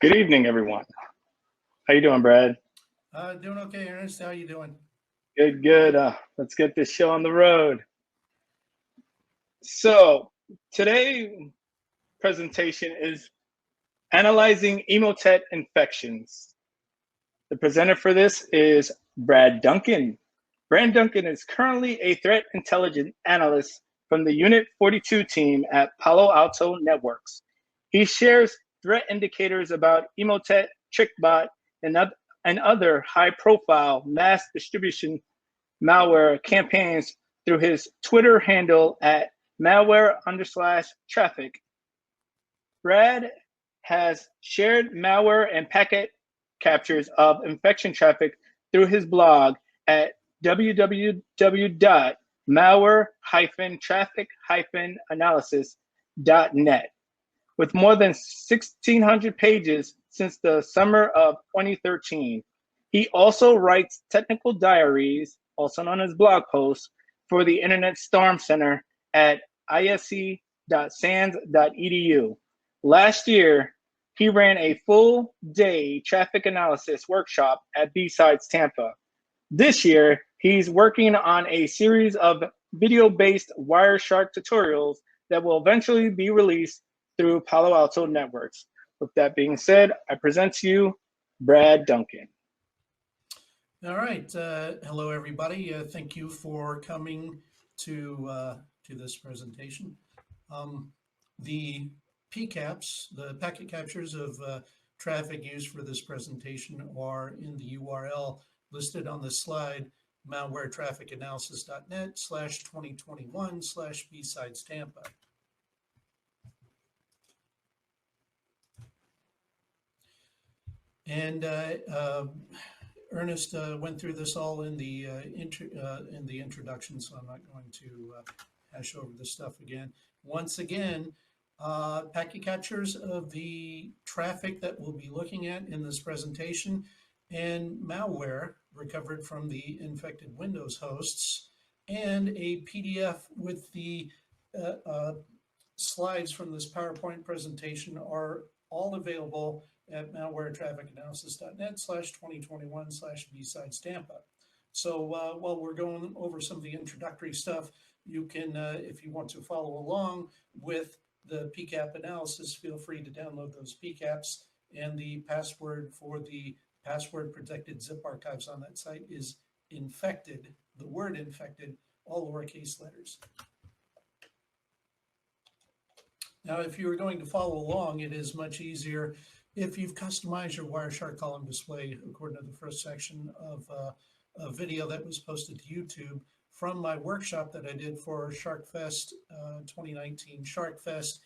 Good evening, everyone. How you doing, Brad? Doing okay, Ernest. How you doing? Good, good. Let's get this show on the road. So today presentation is analyzing Emotet infections. The presenter for this is Brad Duncan. Brad Duncan is currently a threat intelligence analyst from the Unit 42 team at Palo Alto Networks. He shares threat indicators about Emotet, TrickBot, and other high-profile mass distribution malware campaigns through his Twitter handle at malware_traffic. Brad has shared malware and packet captures of infection traffic through his blog at www.malware-traffic-analysis.net. With more than 1,600 pages since the summer of 2013. He also writes technical diaries, also known as blog posts, for the Internet Storm Center at isc.sans.edu. Last year, he ran a full-day traffic analysis workshop at BSides Tampa. This year, he's working on a series of video-based Wireshark tutorials that will eventually be released through Palo Alto Networks. With that being said, I present to you Brad Duncan. All right. Hello, everybody. Thank you for coming to this presentation. The pcaps, the packet captures of traffic used for this presentation, are in the URL listed on the slide, malwaretrafficanalysis.net/2021/BSides Tampa. And Ernest went through this all in the introduction, so I'm not going to hash over this stuff again. Once again, packet captures of the traffic that we'll be looking at in this presentation and malware recovered from the infected Windows hosts, and a PDF with the slides from this PowerPoint presentation are all available at malwaretrafficanalysis.net/2021/BSides Tampa. So while we're going over some of the introductory stuff, you can, if you want to follow along with the PCAP analysis, feel free to download those PCAPs. And the password for the password protected zip archives on that site is infected, the word infected, all lowercase letters. Now, if you are going to follow along, it is much easier if you've customized your Wireshark column display according to the first section of a video that was posted to YouTube from my workshop that I did for SharkFest 2019. SharkFest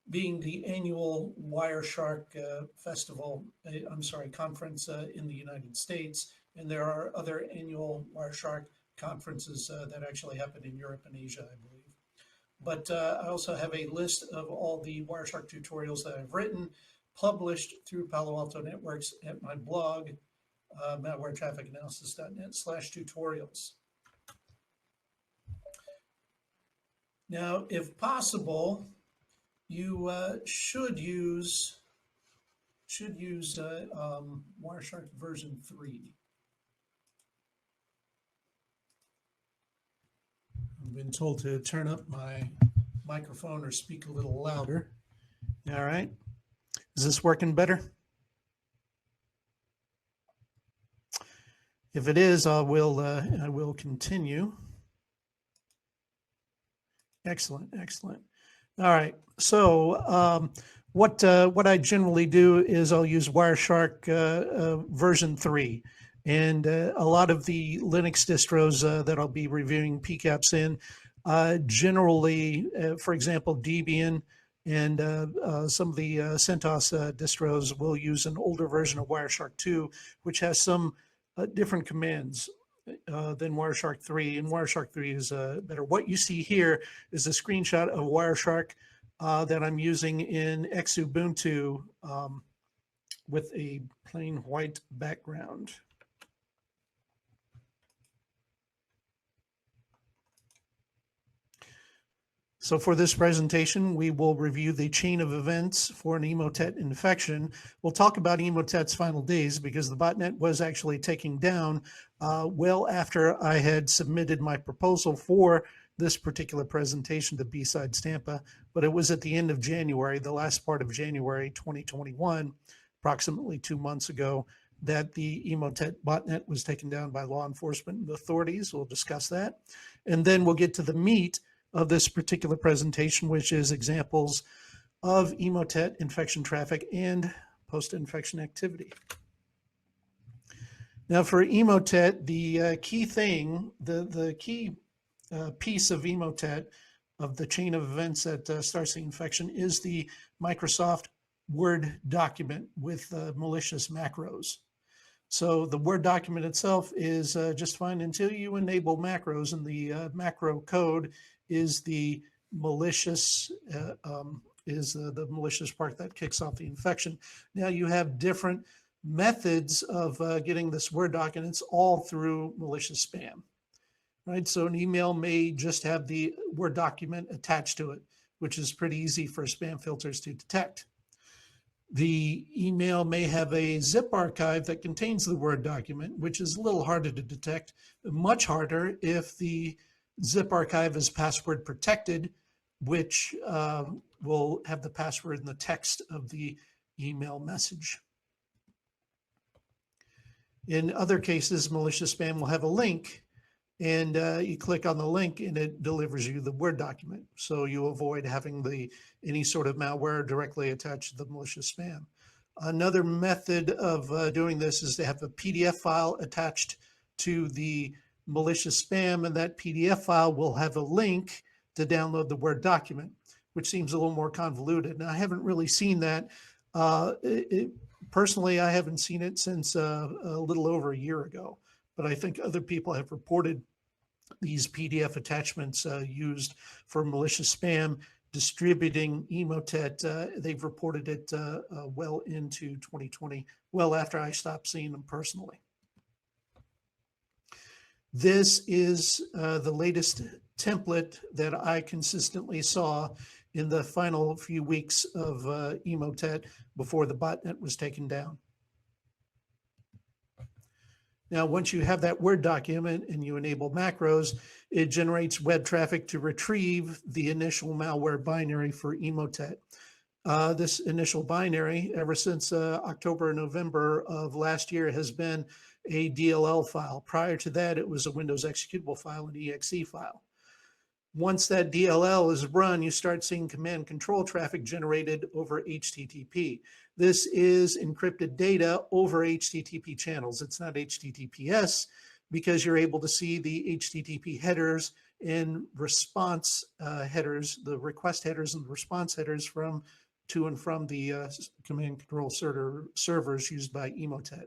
being the annual Wireshark conference in the United States. And there are other annual Wireshark conferences that actually happen in Europe and Asia, I believe. But I also have a list of all the Wireshark tutorials that I've written, published through Palo Alto Networks at my blog, malwaretrafficanalysis.net/tutorials. Now, if possible, you should use Wireshark version 3. I've been told to turn up my microphone or speak a little louder. All right. Is this working better? If it is, I will continue. Excellent, excellent. All right. So what I generally do is I'll use Wireshark version 3. And a lot of the Linux distros that I'll be reviewing PCAPs in, generally, for example, Debian and some of the CentOS distros will use an older version of Wireshark 2, which has some different commands than Wireshark 3. And Wireshark 3 is better. What you see here is a screenshot of Wireshark that I'm using in Xubuntu with a plain white background. So for this presentation, we will review the chain of events for an Emotet infection. We'll talk about Emotet's final days because the botnet was actually taken down well after I had submitted my proposal for this particular presentation to BSides Tampa, but it was at the end of January, the last part of January 2021, approximately 2 months ago, that the Emotet botnet was taken down by law enforcement authorities. We'll discuss that. And then we'll get to the meat of this particular presentation, which is examples of Emotet infection traffic and post-infection activity. Now for Emotet, the key thing, the key piece of Emotet, of the chain of events that starts the infection, is the Microsoft Word document with malicious macros. So the Word document itself is just fine until you enable macros, and the macro code is the malicious the malicious part that kicks off the infection. Now you have different methods of getting this Word document. It's all through malicious spam, right? So an email may just have the Word document attached to it, which is pretty easy for spam filters to detect. The email may have a zip archive that contains the Word document, which is a little harder to detect, much harder if the zip archive is password protected, which will have the password in the text of the email message. In other cases, malicious spam will have a link, and you click on the link and it delivers you the Word document. So you avoid having any sort of malware directly attached to the malicious spam. Another method of doing this is to have a PDF file attached to the malicious spam, and that PDF file will have a link to download the Word document, which seems a little more convoluted. Now, I haven't really seen that. Personally, I haven't seen it since a little over a year ago, but I think other people have reported these PDF attachments used for malicious spam distributing Emotet. They've reported it well into 2020, well after I stopped seeing them personally. This is the latest template that I consistently saw in the final few weeks of Emotet before the botnet was taken down. Now, once you have that Word document and you enable macros, it generates web traffic to retrieve the initial malware binary for Emotet. This initial binary, ever since October and November of last year, has been a DLL file. Prior to that, it was a Windows executable file, an exe file. Once that DLL is run, you start seeing command control traffic generated over HTTP. This is encrypted data over HTTP channels. It's not HTTPS because you're able to see the HTTP headers and response headers, the request headers and the response headers to and from the command control servers used by Emotet.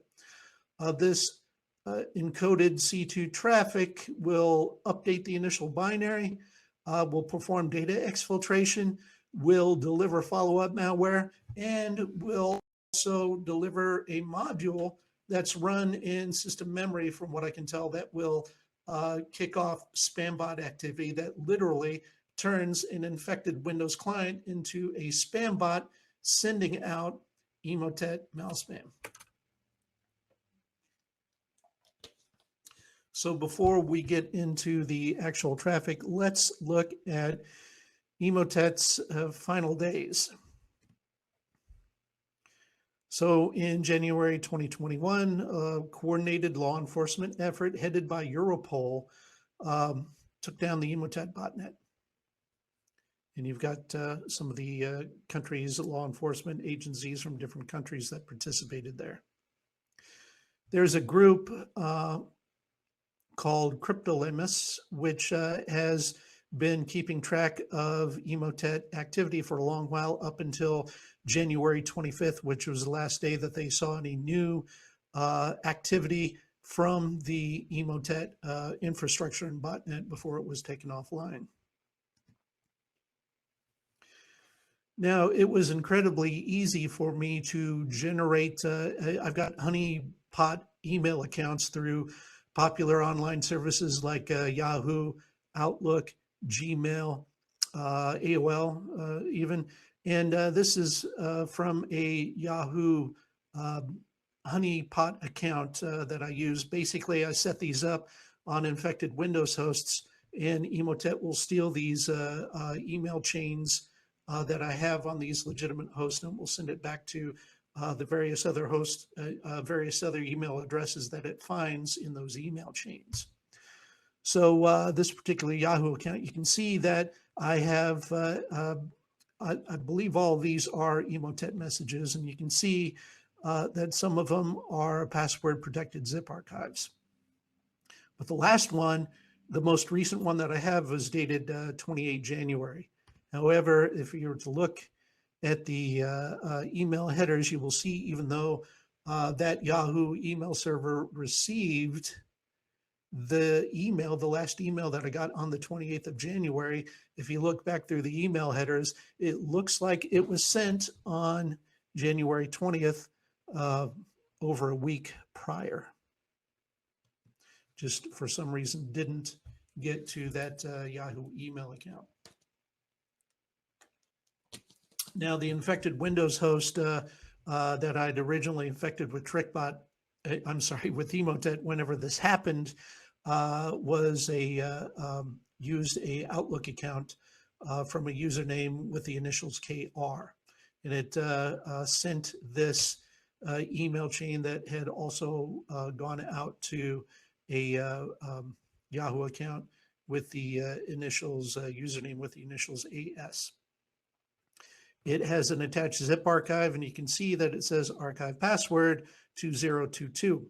This encoded C2 traffic will update the initial binary, will perform data exfiltration, will deliver follow-up malware, and will also deliver a module that's run in system memory, from what I can tell, that will kick off spam bot activity that literally turns an infected Windows client into a spam bot sending out Emotet malspam. So before we get into the actual traffic, let's look at Emotet's final days. So in January 2021, a coordinated law enforcement effort headed by Europol took down the Emotet botnet. And you've got some of the countries, law enforcement agencies from different countries that participated there. There's a group called Cryptolemus, which has been keeping track of Emotet activity for a long while, up until January 25th, which was the last day that they saw any new activity from the Emotet infrastructure and botnet before it was taken offline. Now, it was incredibly easy for me to generate, I've got honeypot email accounts through popular online services like Yahoo, Outlook, Gmail, AOL even. And this is from a Yahoo honeypot account that I use. Basically, I set these up on infected Windows hosts, and Emotet will steal these email chains that I have on these legitimate hosts, and will send it back to the various other hosts, various other email addresses that it finds in those email chains. So this particular Yahoo account, you can see that I have, I believe all of these are Emotet messages, and you can see that some of them are password protected zip archives. But the last one, the most recent one that I have, was dated 28 January. However, if you were to look at the email headers, you will see, even though that Yahoo email server received the email, the last email that I got on the 28th of January, if you look back through the email headers, it looks like it was sent on January 20th, over a week prior. Just for some reason didn't get to that Yahoo email account. Now, the infected Windows host that I'd originally infected with TrickBot, I'm sorry, with Emotet whenever this happened, was a used a Outlook account from a username with the initials KR. And it sent this email chain that had also gone out to a Yahoo account with the initials, username with the initials AS. It has an attached zip archive, and you can see that it says archive password 2022.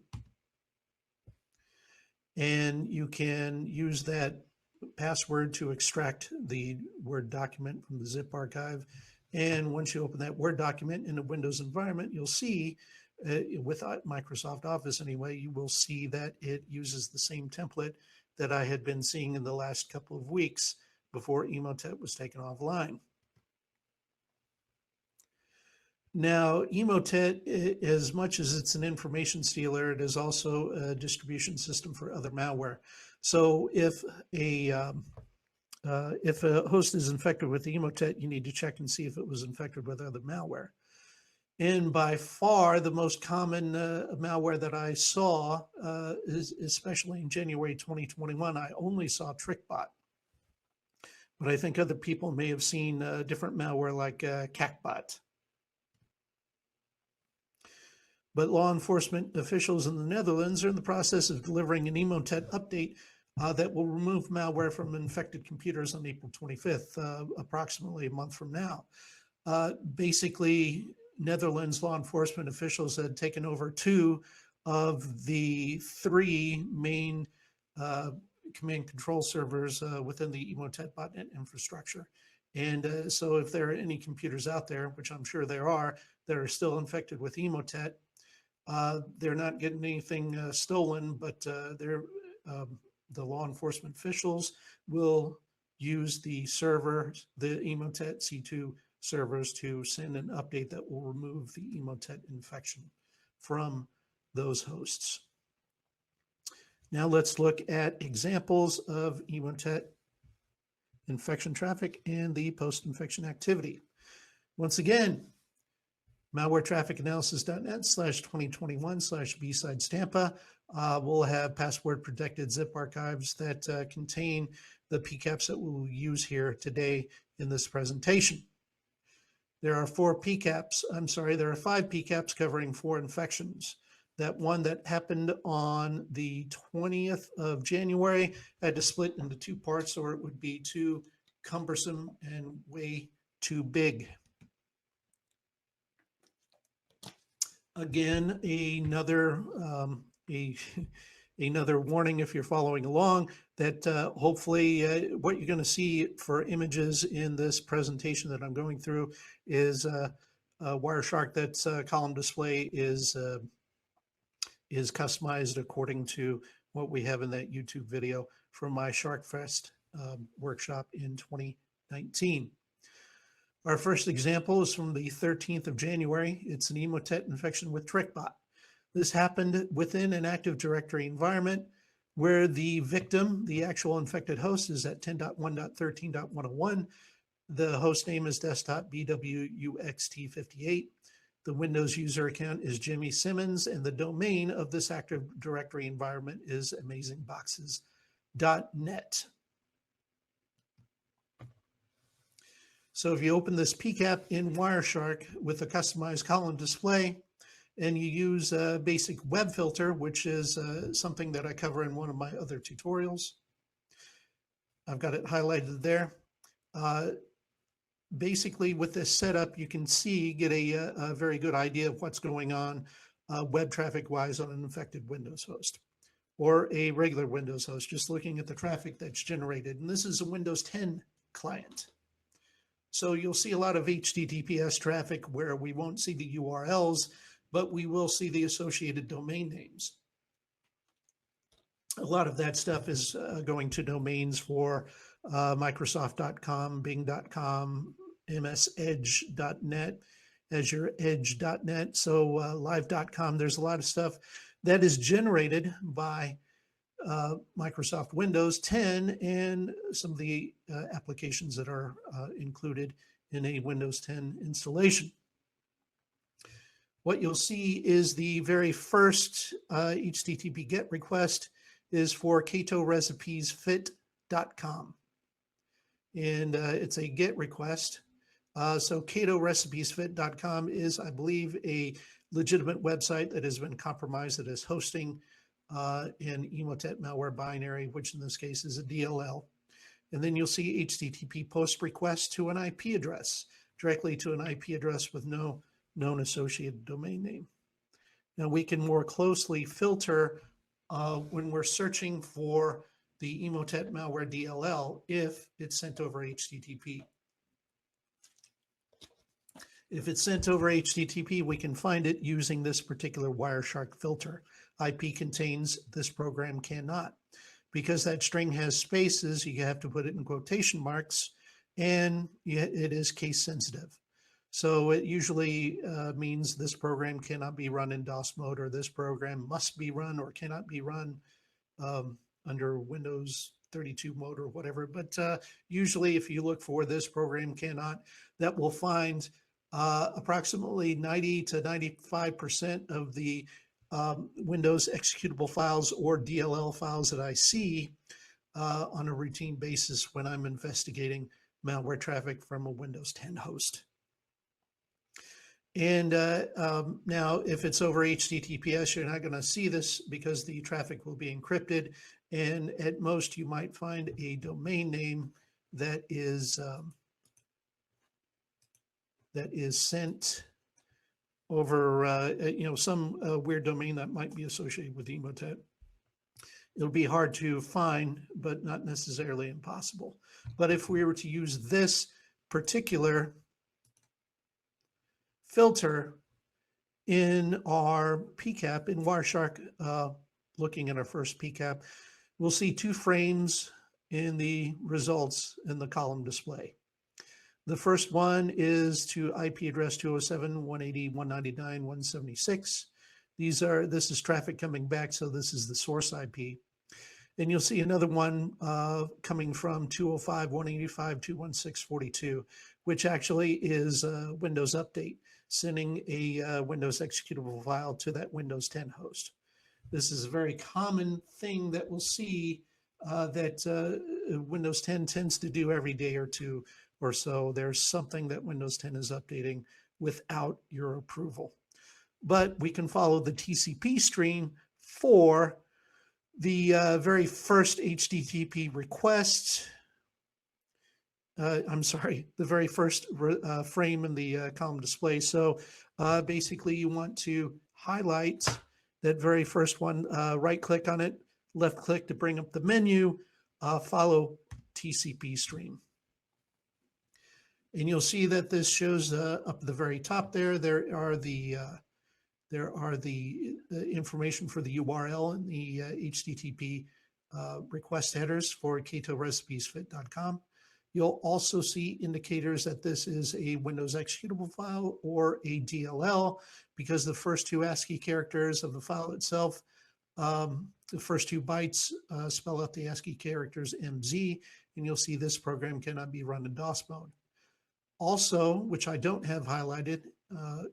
And you can use that password to extract the Word document from the zip archive. And once you open that Word document in a Windows environment, you'll see, with Microsoft Office anyway, you will see that it uses the same template that I had been seeing in the last couple of weeks before Emotet was taken offline. Now, Emotet, as much as it's an information stealer, it is also a distribution system for other malware. So if a host is infected with Emotet, you need to check and see if it was infected with other malware. And by far, the most common malware that I saw, especially in January 2021, I only saw TrickBot. But I think other people may have seen different malware like CACBot. But law enforcement officials in the Netherlands are in the process of delivering an Emotet update that will remove malware from infected computers on April 25th, approximately a month from now. Basically, Netherlands law enforcement officials had taken over 2 of the 3 main command control servers within the Emotet botnet infrastructure. And so if there are any computers out there, which I'm sure there are, that are still infected with Emotet, they're not getting anything stolen, but the law enforcement officials will use the servers, the Emotet C2 servers, to send an update that will remove the Emotet infection from those hosts. Now let's look at examples of Emotet infection traffic and the post-infection activity. Once again, malwaretrafficanalysis.net/2021/BSides Tampa will have password protected zip archives that contain the pcaps that we'll use here today in this presentation. There are 5 pcaps covering 4 infections. That one that happened on the 20th of January had to split into 2 parts, or it would be too cumbersome and way too big. Again, another another warning, if you're following along, that hopefully what you're going to see for images in this presentation that I'm going through is Wireshark. That's column display is customized according to what we have in that YouTube video from my SharkFest workshop in 2019. Our first example is from the 13th of January. It's an Emotet infection with TrickBot. This happened within an Active Directory environment where the victim, the actual infected host, is at 10.1.13.101. The host name is desktop BWUXT58. The Windows user account is Jimmy Simmons, and the domain of this Active Directory environment is amazingboxes.net. So if you open this PCAP in Wireshark with a customized column display, and you use a basic web filter, which is something that I cover in one of my other tutorials, I've got it highlighted there. Basically, with this setup, you can get a very good idea of what's going on web traffic-wise on an infected Windows host or a regular Windows host, just looking at the traffic that's generated. And this is a Windows 10 client. So you'll see a lot of HTTPS traffic where we won't see the URLs, but we will see the associated domain names. A lot of that stuff is going to domains for Microsoft.com, Bing.com, MSEdge.net, AzureEdge.net, so Live.com. There's a lot of stuff that is generated by Microsoft Windows 10 and some of the applications that are included in a Windows 10 installation. What you'll see is the very first HTTP GET request is for CatoRecipesFit.com. And it's a GET request. So CatoRecipesFit.com is, I believe, a legitimate website that has been compromised, that is hosting an Emotet malware binary, which in this case is a DLL. And then you'll see HTTP post request to an IP address, directly to an IP address with no known associated domain name. Now we can more closely filter when we're searching for the Emotet malware DLL if it's sent over HTTP. If it's sent over HTTP, we can find it using this particular Wireshark filter. IP contains, this program cannot. Because that string has spaces, you have to put it in quotation marks, and it is case sensitive. So it usually means this program cannot be run in DOS mode, or this program must be run or cannot be run under Windows 32 mode or whatever. But usually if you look for this program cannot, that will find approximately 90 to 95% of the Windows executable files or DLL files that I see on a routine basis when I'm investigating malware traffic from a Windows 10 host. And now if it's over HTTPS, you're not going to see this because the traffic will be encrypted. And at most you might find a domain name that is sent over, some weird domain that might be associated with Emotet. It'll be hard to find, but not necessarily impossible. But if we were to use this particular filter in our PCAP, in Wireshark, looking at our first PCAP, we'll see 2 frames in the results in the column display. The first one is to IP address 207.180.199.176. This is traffic coming back, so this is the source IP. And you'll see another one coming from 205.185.216.42, which actually is Windows Update, sending a Windows executable file to that Windows 10 host. This is a very common thing that we'll see that Windows 10 tends to do every day or two or so. There's something that Windows 10 is updating without your approval. But we can follow the TCP stream for the very first HTTP request. The very first frame in the column display. So basically you want to highlight that very first one, right click on it, left click to bring up the menu, follow TCP stream. And you'll see that this shows up at the very top there. There are the information for the URL and the HTTP request headers for CatoRecipesFit.com. You'll also see indicators that this is a Windows executable file or a DLL, because the first 2 ASCII characters of the file itself, the first 2 bytes spell out the ASCII characters MZ, and you'll see this program cannot be run in DOS mode. Also, which I don't have highlighted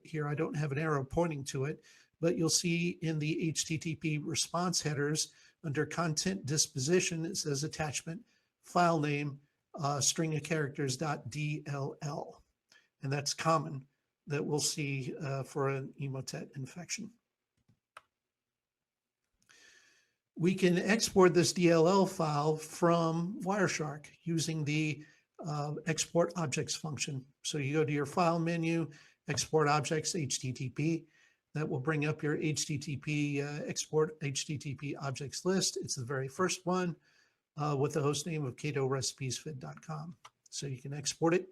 here, I don't have an arrow pointing to it, but you'll see in the HTTP response headers under content disposition, it says attachment file name string of characters .dll. And that's common that we'll see for an Emotet infection. We can export this DLL file from Wireshark using the export objects function. So you go to your file menu, export objects, HTTP. That will bring up your HTTP export HTTP objects list. It's the very first one with the host name of catorecipesfit.com. So you can export it.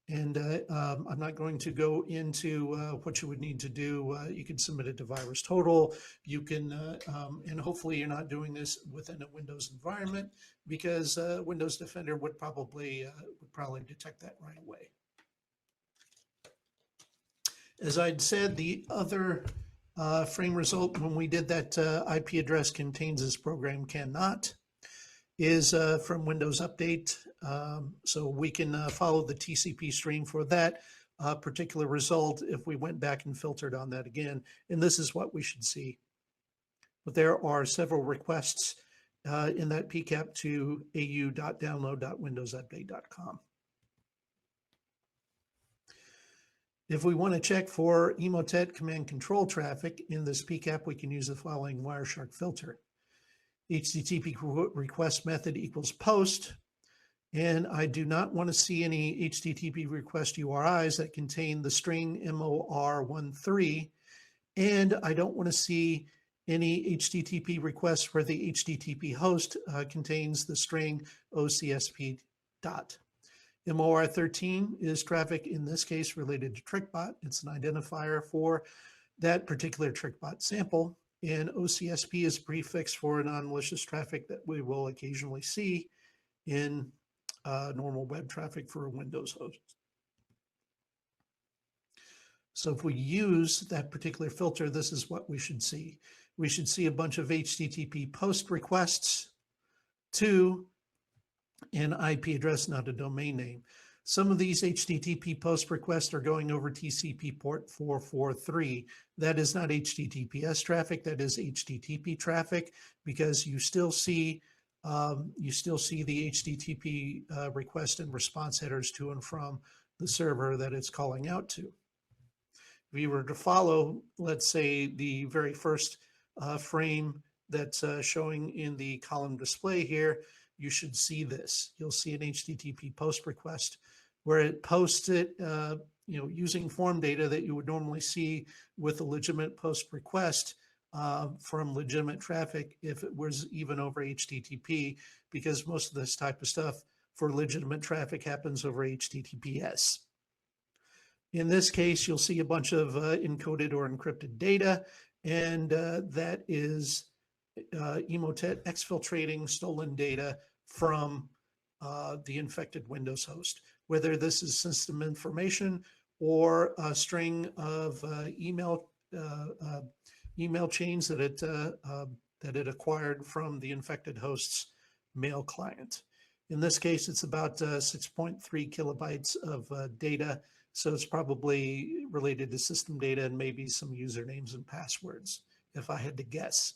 And I'm not going to go into what you would need to do. You can submit it to VirusTotal. You can, and hopefully you're not doing this within a Windows environment, because Windows Defender would probably detect that right away. As I'd said, the other frame result when we did that IP address contains this program cannot is from Windows Update. So we can follow the TCP stream for that particular result if we went back and filtered on that again. And this is what we should see. But there are several requests in that pcap to au.download.windowsupdate.com. If we want to check for Emotet command control traffic in this pcap, we can use the following Wireshark filter. HTTP request method equals post, and I do not want to see any HTTP request URIs that contain the string MOR13, and I don't want to see any HTTP requests where the HTTP host contains the string OCSP dot. MOR13 is traffic, in this case, related to TrickBot. It's an identifier for that particular TrickBot sample. And OCSP is a prefix for non-malicious traffic that we will occasionally see in normal web traffic for a Windows host. So if we use that particular filter, this is what we should see. We should see a bunch of HTTP post requests to an IP address, not a domain name. Some of these HTTP post requests are going over TCP port 443. That is not HTTPS traffic, that is HTTP traffic, because you still see the HTTP request and response headers to and from the server that it's calling out to. If you were to follow, let's say, the very first frame that's showing in the column display here, you should see this. You'll see an HTTP post request where it posts it, using form data that you would normally see with a legitimate post request from legitimate traffic if it was even over HTTP, because most of this type of stuff for legitimate traffic happens over HTTPS. In this case, you'll see a bunch of encoded or encrypted data, and that is Emotet exfiltrating stolen data from the infected Windows host, whether this is system information or a string of email chains that it acquired from the infected host's mail client. In this case, it's about 6.3 kilobytes of data, so it's probably related to system data and maybe some usernames and passwords, if I had to guess.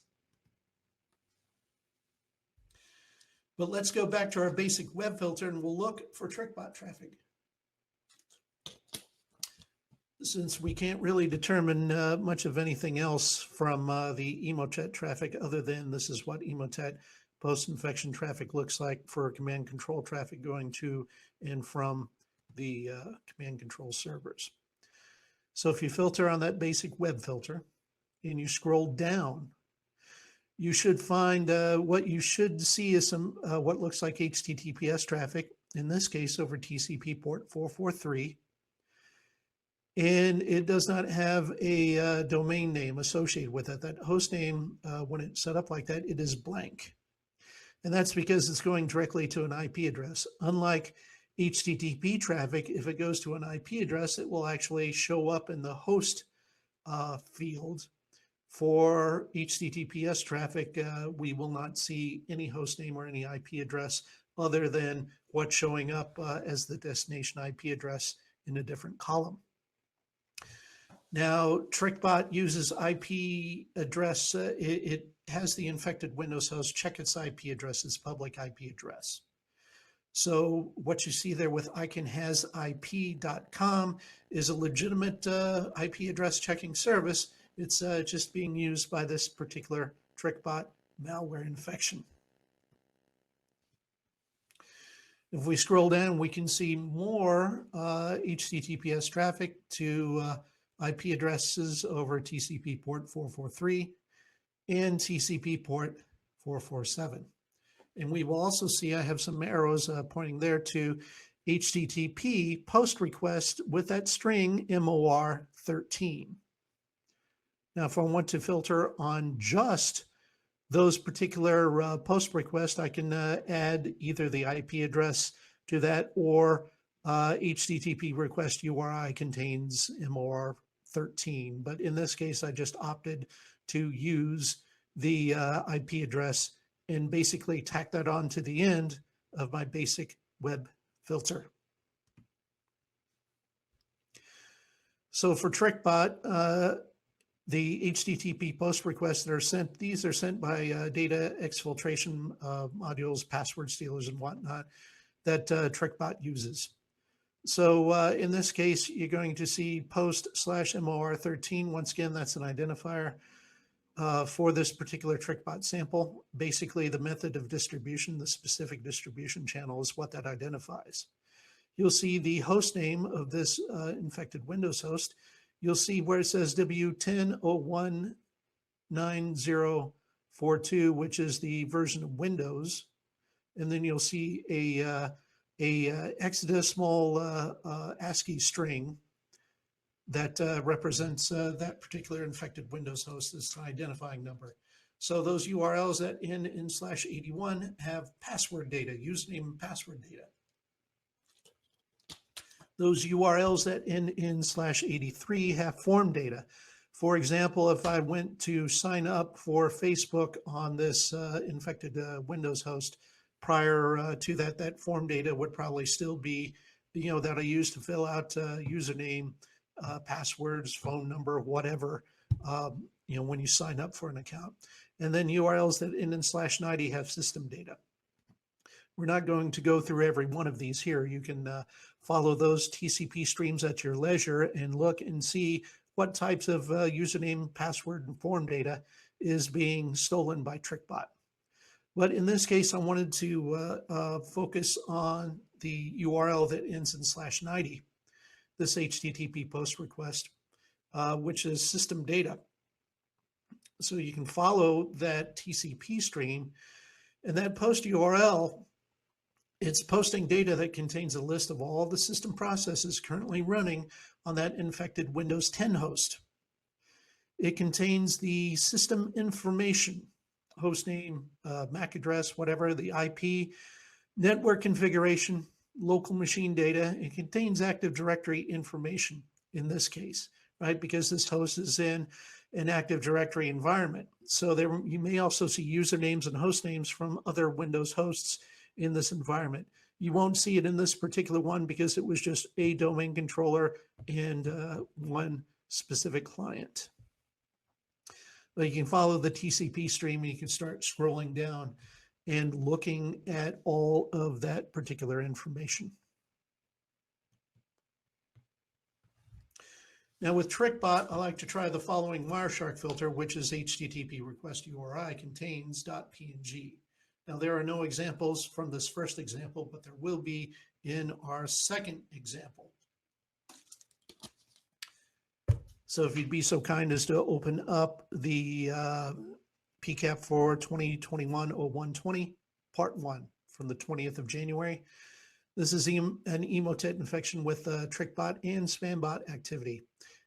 But let's go back to our basic web filter and we'll look for TrickBot traffic. Since we can't really determine much of anything else from the Emotet traffic other than this is what Emotet post-infection traffic looks like for command control traffic going to and from the command control servers. So if you filter on that basic web filter and you scroll down, you should find what you should see is some what looks like HTTPS traffic, in this case over TCP port 443. And it does not have a domain name associated with it. That host name, when it's set up like that, it is blank. And that's because it's going directly to an IP address. Unlike HTTP traffic, if it goes to an IP address, it will actually show up in the host field. For HTTPS traffic, we will not see any host name or any IP address other than what's showing up as the destination IP address in a different column. Now, TrickBot uses IP address. It has the infected Windows host check its IP address as public IP address. So what you see there with icanhasip.com is a legitimate IP address checking service. It's just being used by this particular TrickBot malware infection. If we scroll down, we can see more HTTPS traffic to IP addresses over TCP port 443 and TCP port 447. And we will also see, I have some arrows pointing there to HTTP post request with that string MOR13. Now, if I want to filter on just those particular post requests, I can add either the IP address to that or HTTP request URI contains MOR13. But in this case, I just opted to use the IP address and basically tack that on to the end of my basic web filter. So for TrickBot, the HTTP post requests that are sent, these are sent by data exfiltration modules, password stealers and whatnot that TrickBot uses. So in this case, you're going to see post/MOR13. Once again, that's an identifier for this particular TrickBot sample. Basically, the method of distribution, the specific distribution channel is what that identifies. You'll see the host name of this infected Windows host. You'll see where it says W10.019042, which is the version of Windows. And then you'll see a hexadecimal ASCII string that represents that particular infected Windows host as an identifying number. So those URLs that end in /81 have password data, username and password data. Those URLs that end in /83 have form data. For example, if I went to sign up for Facebook on this infected Windows host, prior to that, that form data would probably still be, that I use to fill out username, passwords, phone number, whatever, when you sign up for an account. And then URLs that end in /90 have system data. We're not going to go through every one of these here. You can follow those TCP streams at your leisure and look and see what types of username, password, and form data is being stolen by TrickBot. But in this case, I wanted to focus on the URL that ends in /90, this HTTP post request, which is system data. So you can follow that TCP stream, and that post URL, it's posting data that contains a list of all the system processes currently running on that infected Windows 10 host. It contains the system information, host name, MAC address, whatever, the IP, network configuration, local machine data. It contains Active Directory information in this case, right? Because this host is in an Active Directory environment. So there, you may also see usernames and host names from other Windows hosts in this environment. You won't see it in this particular one because it was just a domain controller and one specific client. But you can follow the TCP stream and you can start scrolling down and looking at all of that particular information. Now with TrickBot, I like to try the following Wireshark filter, which is HTTP request URI contains .png. Now there are no examples from this first example, but there will be in our second example. So if you'd be so kind as to open up the PCAP for 2021-0120, part 1 from the 20th of January. This is an Emotet infection with TrickBot and SpamBot activity.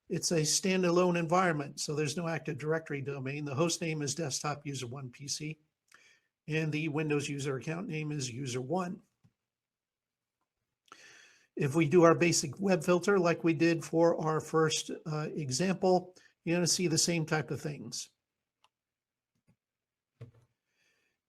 It's a standalone environment, so there's no Active Directory domain. The host name is desktop user 1 PC, and the Windows user account name is user 1. If we do our basic web filter like we did for our first example, you're going to see the same type of things.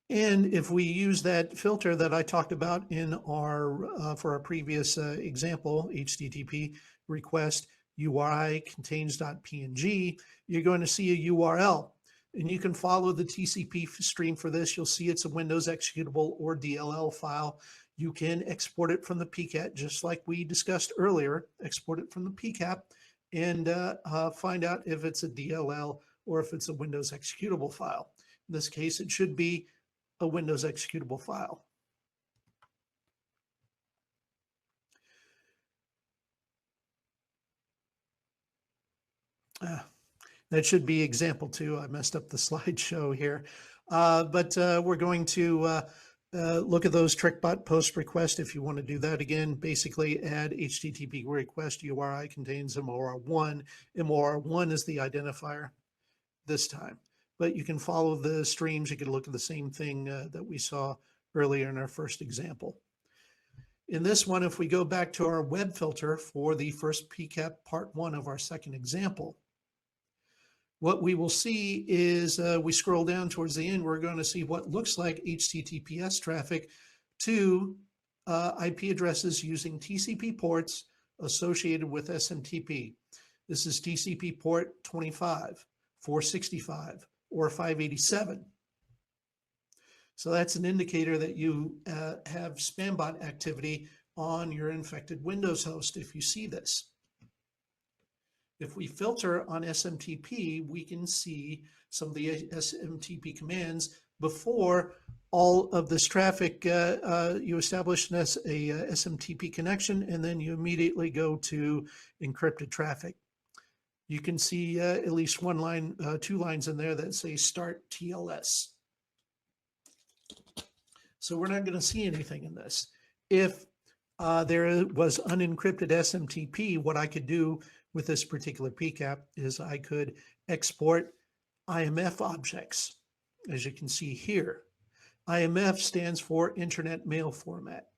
And if we use that filter that I talked about in our for our previous example, HTTP request URI contains.png, you're going to see a URL. And you can follow the TCP stream for this. You'll see it's a Windows executable or DLL file. You can export it from the PCAP, just like we discussed earlier. Export it from the PCAP and find out if it's a DLL or if it's a Windows executable file. In this case, it should be a Windows executable file. That should be example 2. I messed up the slideshow here. But we're going to look at those TrickBot post requests. If you want to do that again, basically add HTTP request URI contains MOR1. MOR1 is the identifier this time. But you can follow the streams. You can look at the same thing that we saw earlier in our first example. In this one, if we go back to our web filter for the first PCAP part 1 of our second example, what we will see is we scroll down towards the end, we're going to see what looks like HTTPS traffic to IP addresses using TCP ports associated with SMTP. This is TCP port 25, 465, or 587. So that's an indicator that you have spam bot activity on your infected Windows host if you see this. If we filter on SMTP, we can see some of the SMTP commands before all of this traffic. You establish a SMTP connection, and then you immediately go to encrypted traffic. You can see at least one line, 2 lines in there that say start TLS. So we're not going to see anything in this. If there was unencrypted SMTP, what I could do with this particular PCAP is I could export IMF objects, as you can see here. IMF stands for Internet Mail Format,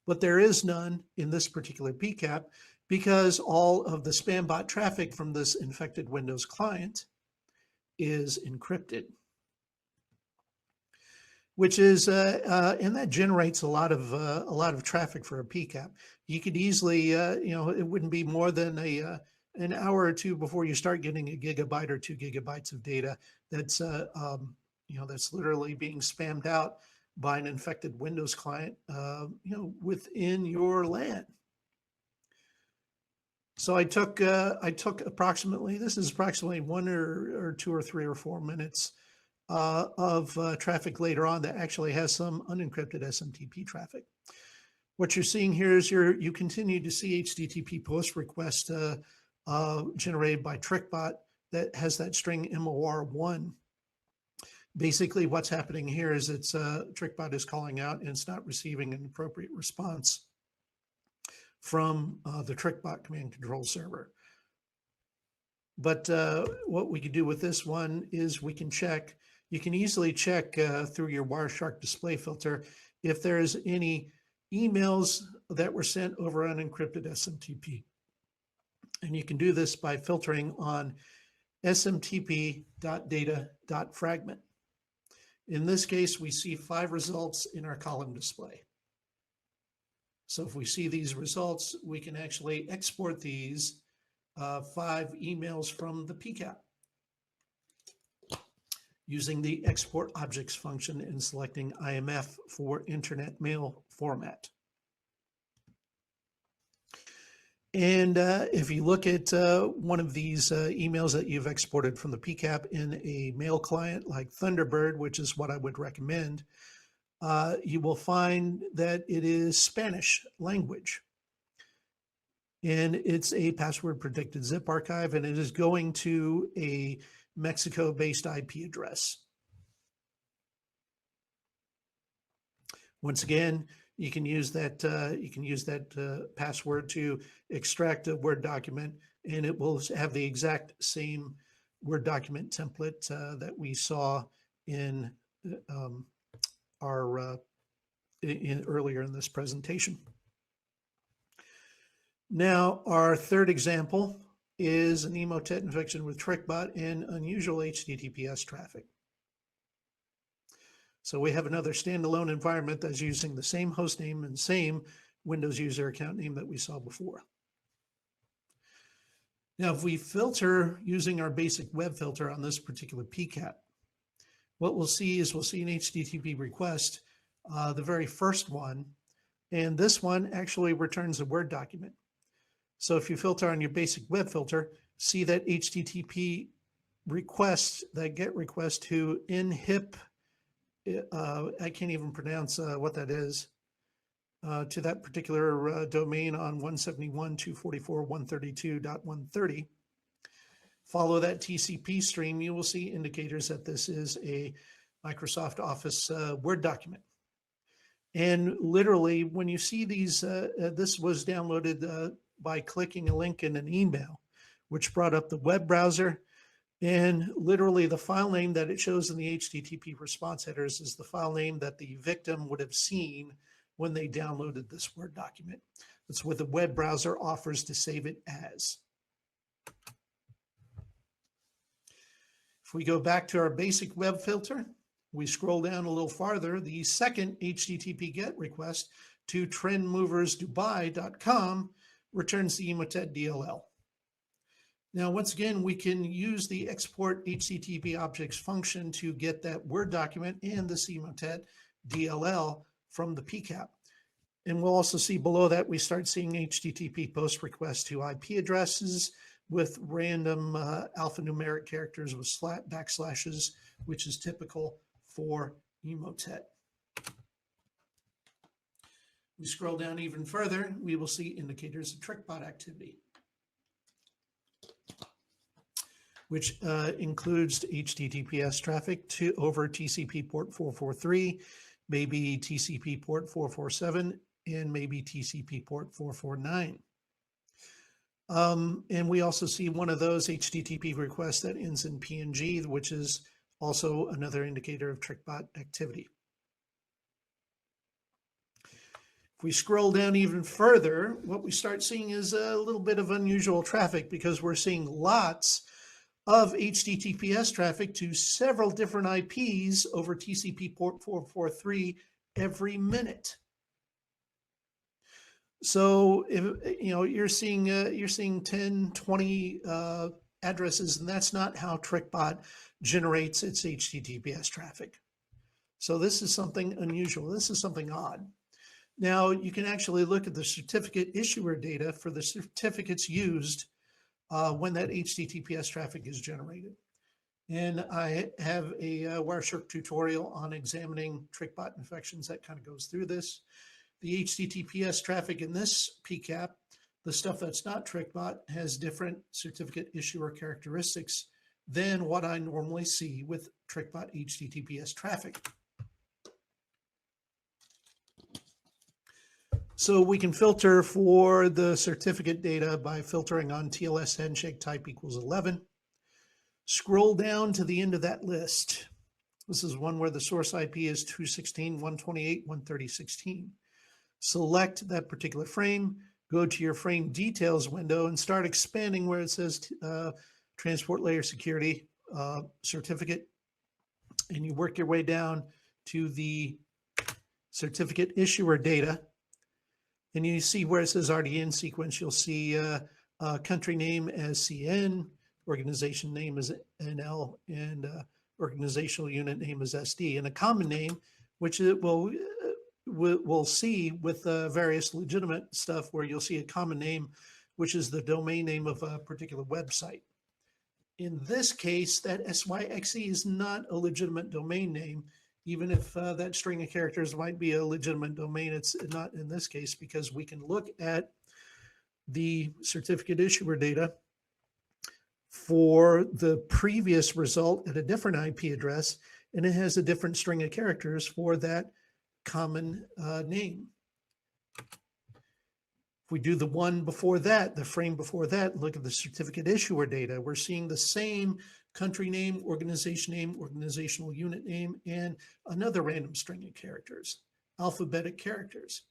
but there is none in this particular PCAP because all of the spam bot traffic from this infected Windows client is encrypted, which is and that generates a lot of traffic for a PCAP. You could easily, it wouldn't be more than an hour or 2 before you start getting a gigabyte or 2 gigabytes of data that's that's literally being spammed out by an infected Windows client, within your LAN. So I took approximately, this is approximately 1 or 2 or 3 or 4 minutes of traffic later on that actually has some unencrypted SMTP traffic. What you're seeing here is you continue to see HTTP post request generated by TrickBot that has that string MOR1. Basically, what's happening here is it's TrickBot is calling out and it's not receiving an appropriate response from the TrickBot command control server. But what we can do with this one is we can check. You can easily check through your Wireshark display filter if there's any emails that were sent over unencrypted SMTP. And you can do this by filtering on smtp.data.fragment. In this case, we see 5 results in our column display. So if we see these results, we can actually export these 5 emails from the PCAP using the export objects function and selecting IMF for Internet Mail Format. And if you look at one of these emails that you've exported from the PCAP in a mail client like Thunderbird, which is what I would recommend, you will find that it is Spanish language. And it's a password protected zip archive, and it is going to a Mexico-based IP address. Once again, you can use that password to extract a Word document, and it will have the exact same Word document template that we saw in earlier in this presentation. Now, our third example is an Emotet infection with TrickBot and unusual HTTPS traffic. So we have another standalone environment that's using the same host name and same Windows user account name that we saw before. Now, if we filter using our basic web filter on this particular PCAP, what we'll see is we'll see an HTTP request, the very first one, and this one actually returns a Word document. So if you filter on your basic web filter, see that HTTP request, that GET request to inhip, I can't even pronounce what that is, to that particular domain on 171.244.132.130. Follow that TCP stream, you will see indicators that this is a Microsoft Office Word document. And literally, when you see these, this was downloaded by clicking a link in an email, which brought up the web browser. And literally, the file name that it shows in the HTTP response headers is the file name that the victim would have seen when they downloaded this Word document. That's what the web browser offers to save it as. If we go back to our basic web filter, we scroll down a little farther, the second HTTP GET request to trendmoversdubai.com returns the Emotet DLL. Now, once again, we can use the export HTTP objects function to get that Word document and this Emotet DLL from the PCAP. And we'll also see below that we start seeing HTTP post requests to IP addresses with random alphanumeric characters with backslashes, which is typical for Emotet. We scroll down even further, we will see indicators of TrickBot activity, which includes HTTPS traffic to over TCP port 443, maybe TCP port 447, and maybe TCP port 449. And we also see one of those HTTP requests that ends in PNG, which is also another indicator of TrickBot activity. If we scroll down even further, what we start seeing is a little bit of unusual traffic because we're seeing lots of HTTPS traffic to several different IPs over TCP port 443 every minute. So if you're seeing 10, 20 addresses, and that's not how TrickBot generates its HTTPS traffic. So this is something unusual. This is something odd. Now you can actually look at the certificate issuer data for the certificates used when that HTTPS traffic is generated. And I have a Wireshark tutorial on examining TrickBot infections that kind of goes through this. The HTTPS traffic in this PCAP, the stuff that's not TrickBot, has different certificate issuer characteristics than what I normally see with TrickBot HTTPS traffic. So we can filter for the certificate data by filtering on TLS handshake type equals 11. Scroll down to the end of that list. This is one where the source IP is 216.128.130.16. Select that particular frame, go to your frame details window and start expanding where it says transport layer security certificate, and you work your way down to the certificate issuer data, and you see where it says RDN sequence. You'll see country name as CN, organization name as NL, and organizational unit name as SD, and a common name, which it we'll see with various legitimate stuff where you'll see a common name, which is the domain name of a particular website. In this case, that SYXE is not a legitimate domain name, even if that string of characters might be a legitimate domain. It's not in this case because we can look at the certificate issuer data for the previous result at a different IP address, and it has a different string of characters for that common name. If we do the one before that, the frame before that, look at the certificate issuer data, we're seeing the same country name, organizational unit name, and another random string of characters, alphabetic characters.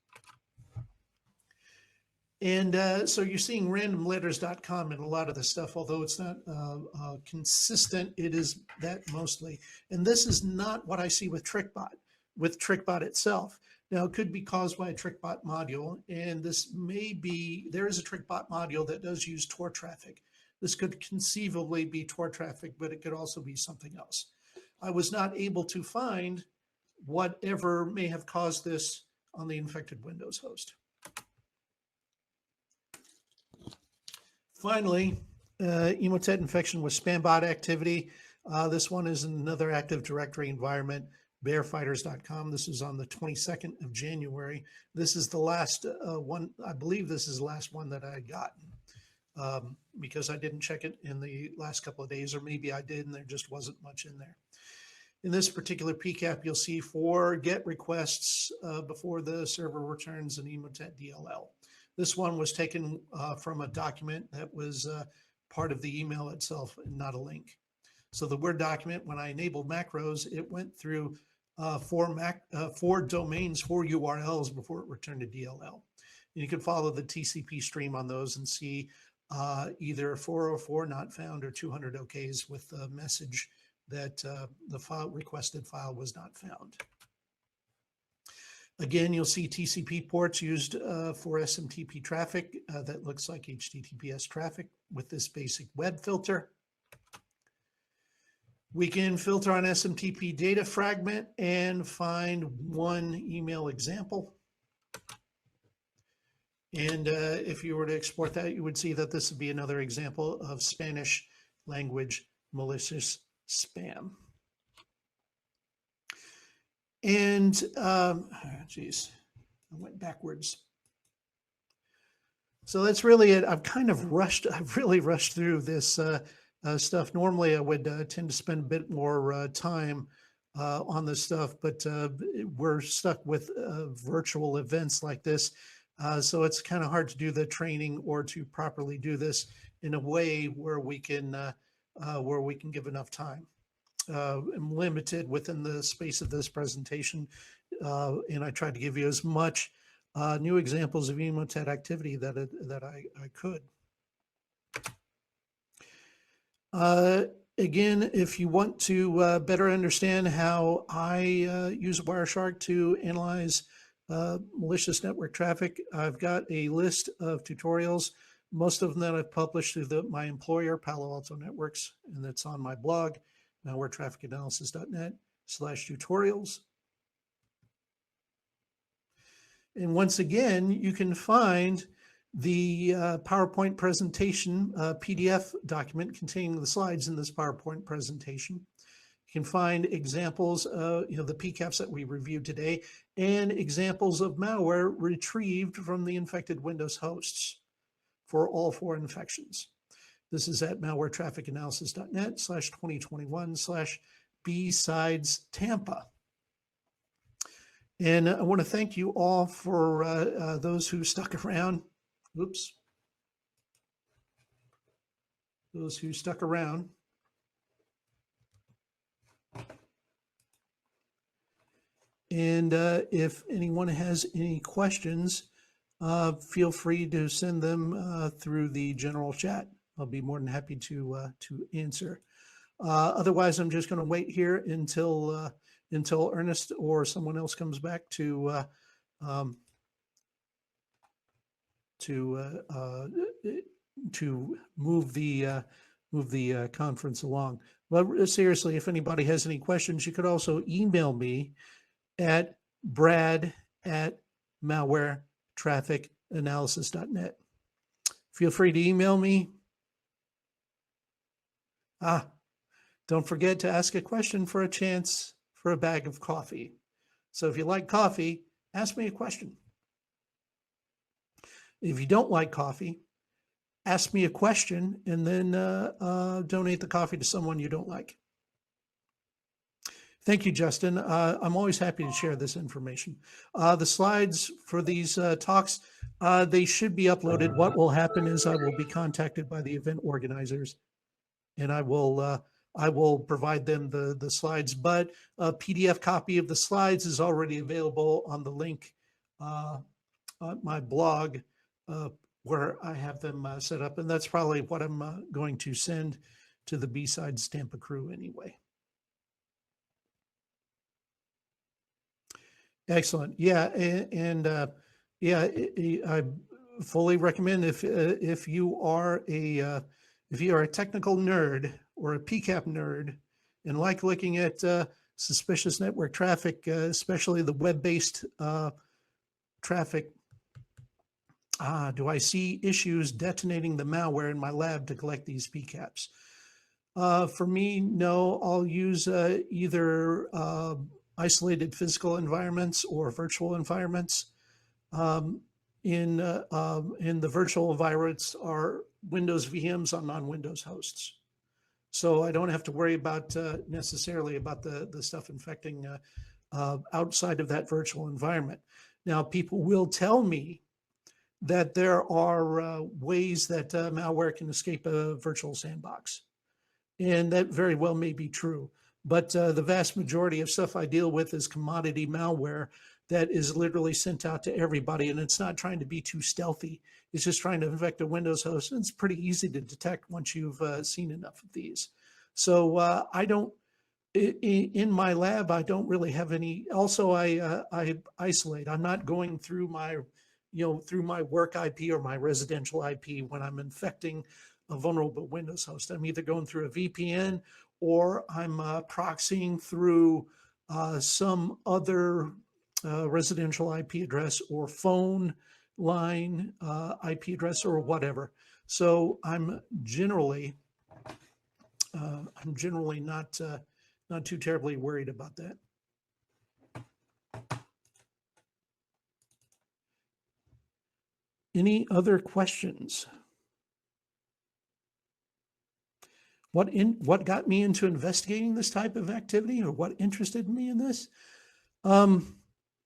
And so you're seeing randomletters.com in a lot of the stuff, although it's not consistent, it is that mostly. And this is not what I see with TrickBot. with TrickBot itself. Now, it could be caused by a TrickBot module, and this may be, there is a TrickBot module that does use Tor traffic. This could conceivably be Tor traffic, but it could also be something else. I was not able to find whatever may have caused this on the infected Windows host. Finally, Emotet infection with spambot activity. This one is another Active Directory environment, bearfighters.com. This is on the 22nd of January. This is the last one. I believe this is the last one that I had gotten because I didn't check it in the last couple of days, or maybe I did and there just wasn't much in there. In this particular PCAP, you'll see 4 GET requests before the server returns an Emotet DLL. This one was taken from a document that was part of the email itself, not a link. So the Word document, when I enabled macros, it went through 4 domains, 4 URLs before it returned a DLL. And you can follow the TCP stream on those and see either 404 not found or 200 OKs with the message that the requested file was not found. Again, you'll see TCP ports used for SMTP traffic that looks like HTTPS traffic with this basic web filter. We can filter on SMTP data fragment and find one email example. And if you were to export that, you would see that this would be another example of Spanish language malicious spam. And, geez, I went backwards. So that's really it. I've really rushed through this stuff. Normally I would tend to spend a bit more time on this stuff, but we're stuck with virtual events like this. So it's kind of hard to do the training or to properly do this in a way where we can give enough time. I'm limited within the space of this presentation, and I tried to give you as much new examples of Emotet activity that I could. Again, if you want to better understand how I use Wireshark to analyze malicious network traffic, I've got a list of tutorials, most of them that I've published through my employer, Palo Alto Networks, and that's on my blog, malwaretrafficanalysis.net/tutorials. And once again, you can find the PowerPoint presentation PDF document containing the slides in this PowerPoint presentation. You can find examples of the pcaps that we reviewed today and examples of malware retrieved from the infected Windows hosts for all 4 infections. This is at malwaretrafficanalysis.net/2021/BSides Tampa. And I want to thank you all for those who stuck around. Oops. Those who stuck around. And if anyone has any questions, feel free to send them through the general chat. I'll be more than happy to answer. Otherwise, I'm just going to wait here until Ernest or someone else comes back to move the conference along. But seriously, if anybody has any questions, you could also email me at brad@malwaretrafficanalysis.net. Feel free to email me. Don't forget to ask a question for a chance for a bag of coffee. So if you like coffee, ask me a question. If you don't like coffee, ask me a question and then donate the coffee to someone you don't like. Thank you, Justin. I'm always happy to share this information. The slides for these talks, they should be uploaded. What will happen is I will be contacted by the event organizers, and I will provide them the slides. But a PDF copy of the slides is already available on the link on my blog where I have them set up, and that's probably what I'm going to send to the BSides Tampa crew anyway. Excellent. Yeah, yeah, I fully recommend if you are a technical nerd or a PCAP nerd and like looking at suspicious network traffic, especially the web-based traffic. Do I see issues detonating the malware in my lab to collect these PCAPs? For me, no. I'll use either isolated physical environments or virtual environments. Um, in the virtual environments are Windows VMs on non-Windows hosts. So I don't have to worry about necessarily about the stuff infecting outside of that virtual environment. Now, people will tell me that there are ways that malware can escape a virtual sandbox. And that very well may be true. But the vast majority of stuff I deal with is commodity malware that is literally sent out to everybody. And it's not trying to be too stealthy. It's just trying to infect a Windows host. And it's pretty easy to detect once you've seen enough of these. So I don't, in my lab, I don't really have any. Also, I isolate. I'm not going through my, through my work IP or my residential IP when I'm infecting a vulnerable Windows host. I'm either going through a VPN or I'm proxying through some other residential IP address or phone line IP address or whatever. So I'm generally not too terribly worried about that. Any other questions? What got me into investigating this type of activity, or what interested me in this?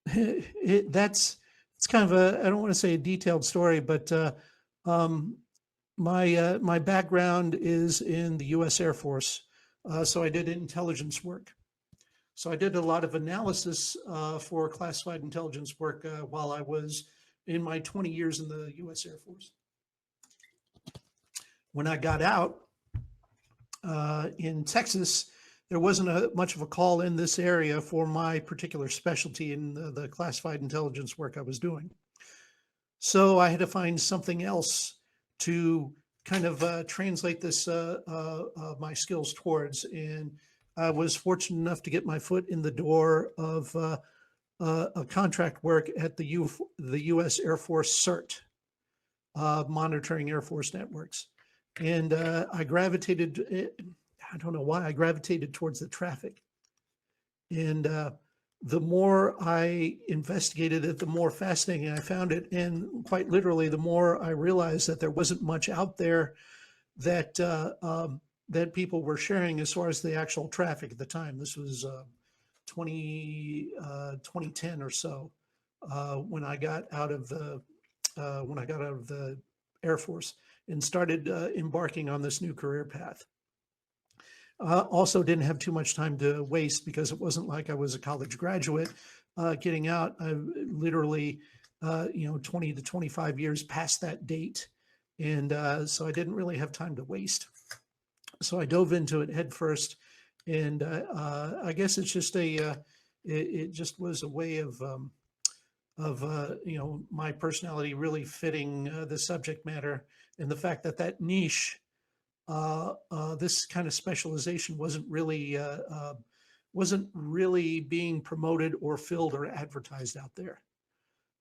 It's kind of a, I don't want to say a detailed story, but my background is in the U.S. Air Force, so I did intelligence work. So I did a lot of analysis for classified intelligence work while I was in my 20 years in the U.S. Air Force. When I got out in Texas, there wasn't much of a call in this area for my particular specialty in the classified intelligence work I was doing. So I had to find something else to kind of translate this my skills towards, and I was fortunate enough to get my foot in the door of a contract work at the U.S. Air Force CERT, monitoring Air Force networks. And I gravitated, I don't know why, I gravitated towards the traffic. And the more I investigated it, the more fascinating I found it. And quite literally, the more I realized that there wasn't much out there that that people were sharing as far as the actual traffic at the time. This was 2010 or so when I got out of the Air Force and started embarking on this new career path. Also didn't have too much time to waste because it wasn't like I was a college graduate getting out. I literally, 20 to 25 years past that date. And so I didn't really have time to waste. So I dove into it head first. And I guess it's just it just was a way of my personality really fitting the subject matter, and the fact that that niche, this kind of specialization wasn't really being promoted or filled or advertised out there.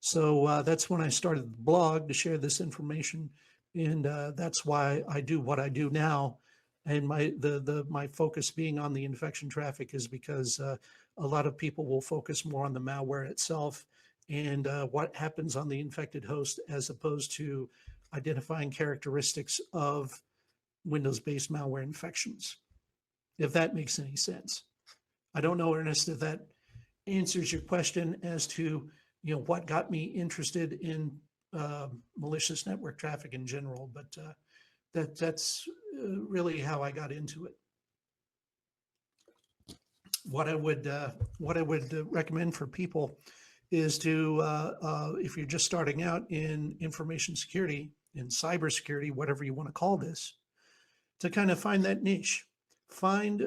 So that's when I started the blog to share this information, and that's why I do what I do now. And my focus being on the infection traffic is because a lot of people will focus more on the malware itself and what happens on the infected host, as opposed to identifying characteristics of Windows-based malware infections, if that makes any sense. I don't know, Ernest, if that answers your question as to what got me interested in malicious network traffic in general, but that's really how I got into it. What I would recommend for people is to, if you're just starting out in information security, in cybersecurity, whatever you want to call this, to kind of find that niche. find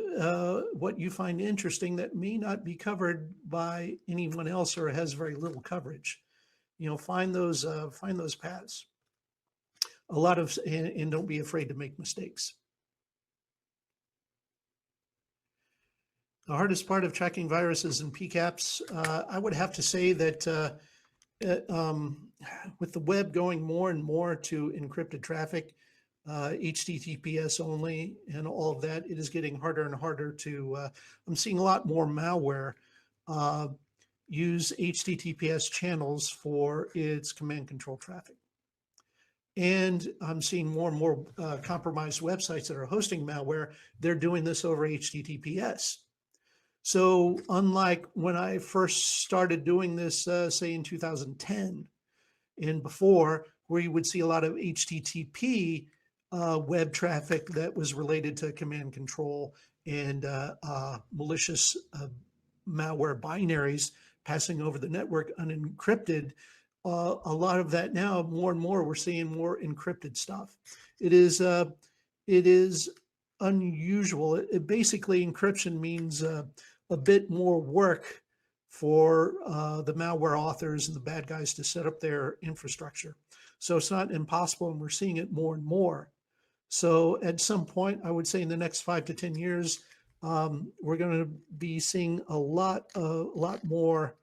what you find interesting that may not be covered by anyone else or has very little coverage. Find those paths. And don't be afraid to make mistakes. The hardest part of tracking viruses and pcaps, I would have to say that with the web going more and more to encrypted traffic, HTTPS only, and all of that, it is getting harder and harder to. I'm seeing a lot more malware use HTTPS channels for its command control traffic. And I'm seeing more and more compromised websites that are hosting malware. They're doing this over HTTPS. So unlike when I first started doing this, say in 2010 and before, where you would see a lot of HTTP web traffic that was related to command control and malicious malware binaries passing over the network unencrypted, a lot of that now, more and more, we're seeing more encrypted stuff. It is unusual. Basically, encryption means a bit more work for the malware authors and the bad guys to set up their infrastructure. So it's not impossible, and we're seeing it more and more. So at some point, I would say in the next 5 to 10 years, we're going to be seeing a lot more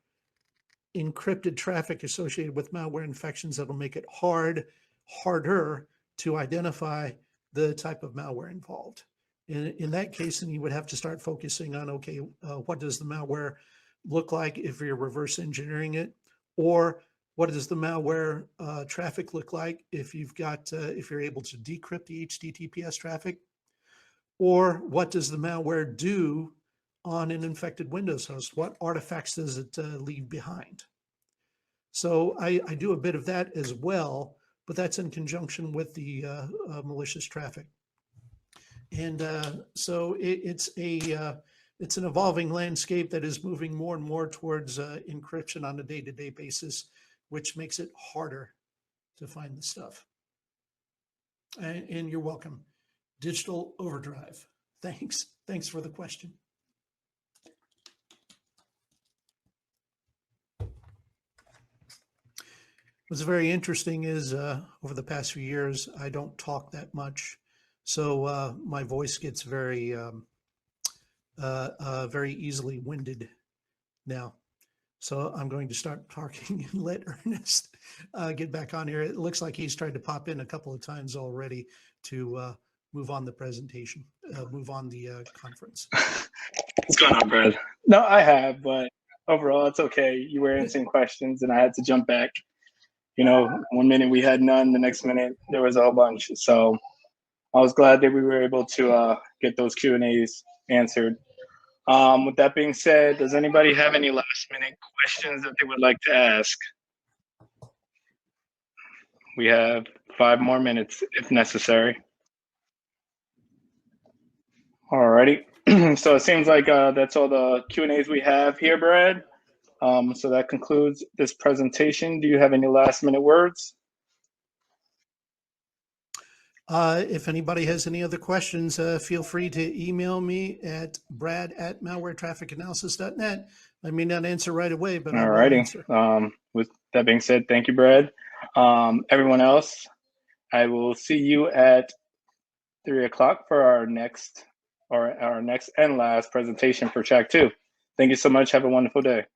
encrypted traffic associated with malware infections that'll make it harder to identify the type of malware involved. In that case, then you would have to start focusing on, okay, what does the malware look like if you're reverse engineering it? Or what does the malware traffic look like if if you're able to decrypt the HTTPS traffic? Or what does the malware do on an infected Windows host? What artifacts does it leave behind? So I do a bit of that as well, but that's in conjunction with the malicious traffic. And so it's an evolving landscape that is moving more and more towards encryption on a day-to-day basis, which makes it harder to find the stuff. And you're welcome. Digital Overdrive. Thanks for the question. What's very interesting is over the past few years, I don't talk that much. So my voice gets very easily winded now. So I'm going to start talking and let Ernest get back on here. It looks like he's tried to pop in a couple of times already to move on the presentation, move on the conference. What's going on, Brad? No, I have, but overall, it's okay. You were answering questions, and I had to jump back. 1 minute we had none, the next minute there was a whole bunch. So I was glad that we were able to get those Q&As answered. With that being said, does anybody have any last-minute questions that they would like to ask? We have 5 more minutes if necessary. Alrighty. So it seems like that's all the Q&As we have here, Brad. So that concludes this presentation. Do you have any last-minute words? If anybody has any other questions, feel free to email me at brad@malwaretrafficanalysis.net. I may not answer right away, but I will answer. With that being said, thank you, Brad. Everyone else, I will see you at 3 o'clock for our next and last presentation for track 2. Thank you so much. Have a wonderful day.